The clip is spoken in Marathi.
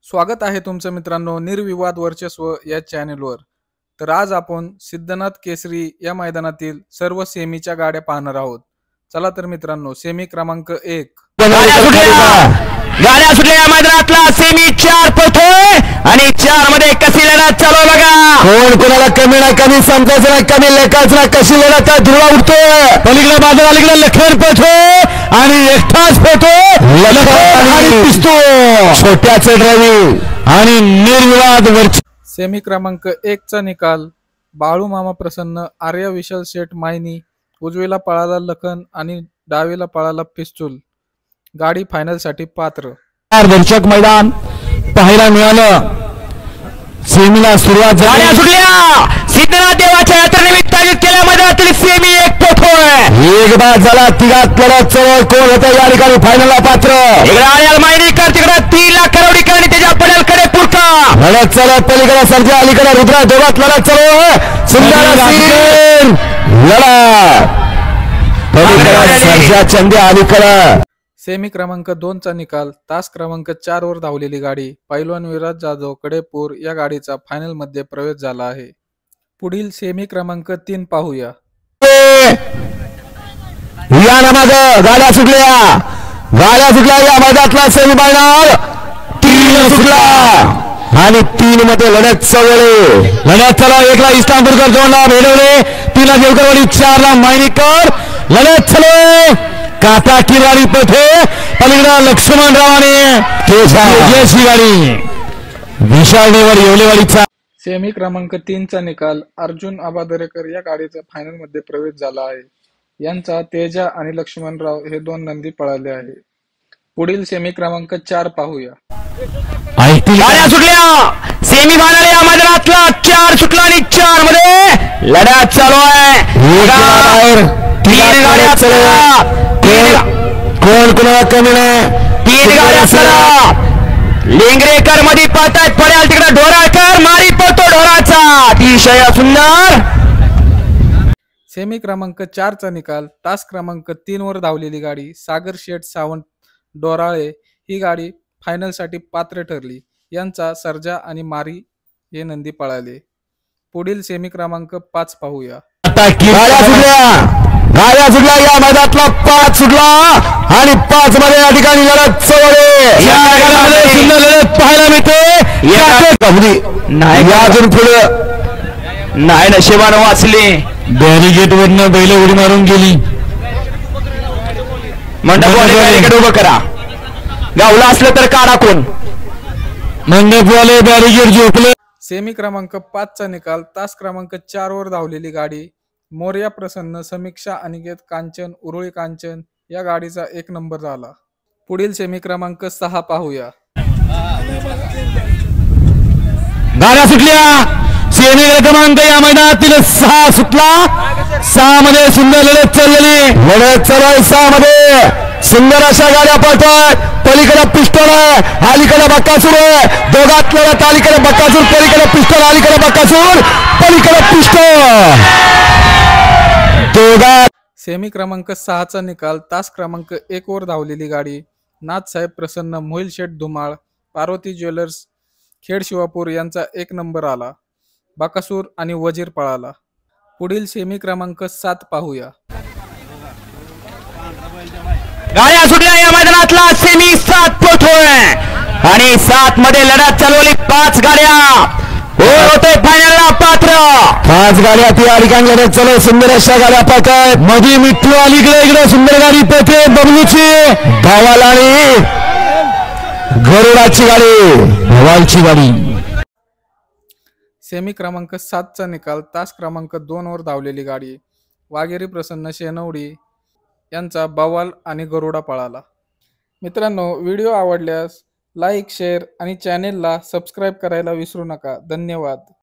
स्वागत आहे तुमचं मित्रांनो निर्विवाद वर्चस्व या चॅनेलवर। तर आज आपण सिद्धनाथ केसरी या मैदानातील सर्व सेमीच्या गाड्या पाहणार आहोत। चला तर मित्रांनो, सेमी क्रमांक 1 गाड्या सुटल्या या मैदानातला सेमी 4 पळतोय आणि 4 मध्ये कशी लढत चालू बघा। कोण कोणाला कमी ना कमी समजायचं ना कमी लेखायचं ना कशी लढत आहे धुळा उडतोय। पलीकडे बाजूला अलीकडे लखन पळतोय आणि एकटाच पळतोय आणि पिसतो छोट्याचे ड्रायव्हिंग आणि निर्विवाद वरची। सेमी क्रमांक 1 चा निकाल बाळू मामा प्रसन्न आर्य विशाल शेठ मायनी, उजवीला पळाला लखन आणि डावीला पळाला पिस्तूल। गाडी फायनल साठी पात्र। दर्शक मैदान पाहायला मिळालं। सेमीला सुरुवात गाड्या सुटल्या सिद्धनाथ देवाच्या यात्रेनिमित्त आयोजित केल्या मैदानातील सेमी 1 पळतोय। एक बाद झाला तिघात लढत चढ कोण होतं या ठिकाणी फायनलला पात्र। इकडे आर्यल मायनीकर तिकडे 3 लाख करोडीकर आणि त्याच्या पडेलकडे पुरका लढत चढ पलीकडे सर्जा अलीकडे रुद्रा दोघात लढत चढ सुंदर लढत पलीकडे सर्जा चंदे अलीकडे। सेमी क्रमांक 2 चा निकाल तास क्रमांक 4 वर धावलेली गाडी पैलवान विराज जाधव कडेपूर या गाडीचा फायनल मध्ये प्रवेश झाला आहे। पुढील सेमी क्रमांक 3 पाहूया। या नामाग गाड्या सुटल्या या मैदानातला सेमी फायनल 3 सुटला आणि 3 मध्ये लढत चढले। लढत चला 1 ला इस्लामपूरकर 2 ला भेडवले 3 ला देवकरवाडी 4 ला मायनीकर लढत चले काटा किराडी पथे पलीकडे लक्ष्मणरावाने तेजाची गाडी विशाळनेवर येवलेवाडीचा। सेमी क्रमांक 3 चा निकाल अर्जुन आबादरेकर या गाडीचा फायनल मध्ये प्रवेश झाला आहे। यांचा तेजा आणि लक्ष्मणराव हे 2 नंदी पळाले आहे। पुढील सेमी क्रमांक 4 पाहूया। गाड्या सुटल्या सेमी फायनल या मैदानातला 4 सुटला आणि 4 मध्ये लढत चालू आहे। 3 गाड्या चला कोण कोणाला कमी नाही 3 गाड्या चला लिंगरेकर मध्ये पळतायत पडेल तिकडे ढोराळकर मारी पळतो ढोराचा अतिशय सुंदर। सेमी क्रमांक 4 चा निकाल तास क्रमांक 3 वर धावलेली गाडी सागर शेठ सावंत डोराळे ही गाडी फायनल साठी पात्र ठरली। यांचा सर्जा आणि मारी हे नंदी पळाले। पुढील सेमी क्रमांक 5 पाहूया। गाड्या सुटल्या या मैदानातला 5 सुटला आणि 5 मध्ये या ठिकाणी लढत चढले। या गाड्यामध्ये सुंदर लढत पाहायला मिळते। नाही अजून पुढे नाही नशिबानं वाचले बॅरिगेट वरनं बैल उडी मारून गेली। मंडपवाले उभं करा गावला असलं तर काढा कोण मंडपवाले बॅरिगेट झोपले। सेमी क्रमांक 5 चा निकाल तास क्रमांक 4 वर धावलेली गाडी मोर्या प्रसन्न समीक्षा अनिकेत कांचन उरुळी कांचन या गाडीचा 1 नंबर झाला। पुढील सेमी क्रमांक 6 पाहूया। गाड्या सुटल्या सेमी क्रमांक या मैदानातील 6 सुटला 6 मध्ये सुंदर लढत चाललेली लढत चालू 6 मध्ये सुंदर अशा गाड्या पळतात। पलीकडे पिस्टल आहे अलीकडे बक्कासूर आहे दोघात लढत अलीकडे बक्कासूर पलीकडे पिस्टल अलीकडे बक्कासूर पलीकडे पिस्टल दोघात। सेमी क्रमांक 6 चा निकाल तास क्रमांक 1 वर धावलेली गाडी नाथसाहेब प्रसन्न मोहिल शेठ धुमाळ पार्वती ज्वेलर्स खेड शिवापूर यांचा 1 नंबर आला। बकासूर आणि वजीर पळाला। पुढील सेमी क्रमांक 7 पाहूया। गाड्या सुटल्या या मैदानातला सेमी 7 पळतोय आणि 7 मध्ये लढत चालवली 5 गाड्या होते फायनलला पात्र। 5 गाड्या ती ठिकाणी लढत चालू सुंदर अशा गाड्या पळतात। मध्ये मिठू अलीकडे इकडे सुंदर गाडी पळते बबलूची भावाल आणि गरुडाची गाडी भवालची गाडी। सेमी क्रमांक 7 चा निकाल तास क्रमांक 2 वर धावलेली गाडी वाघेरी प्रसन्न शेनवडी यांचा बवाल आणि गरुडा पळाला। मित्रांनो, व्हिडिओ आवडल्यास लाईक शेअर आणि चॅनेलला सबस्क्राईब करायला विसरू नका। धन्यवाद।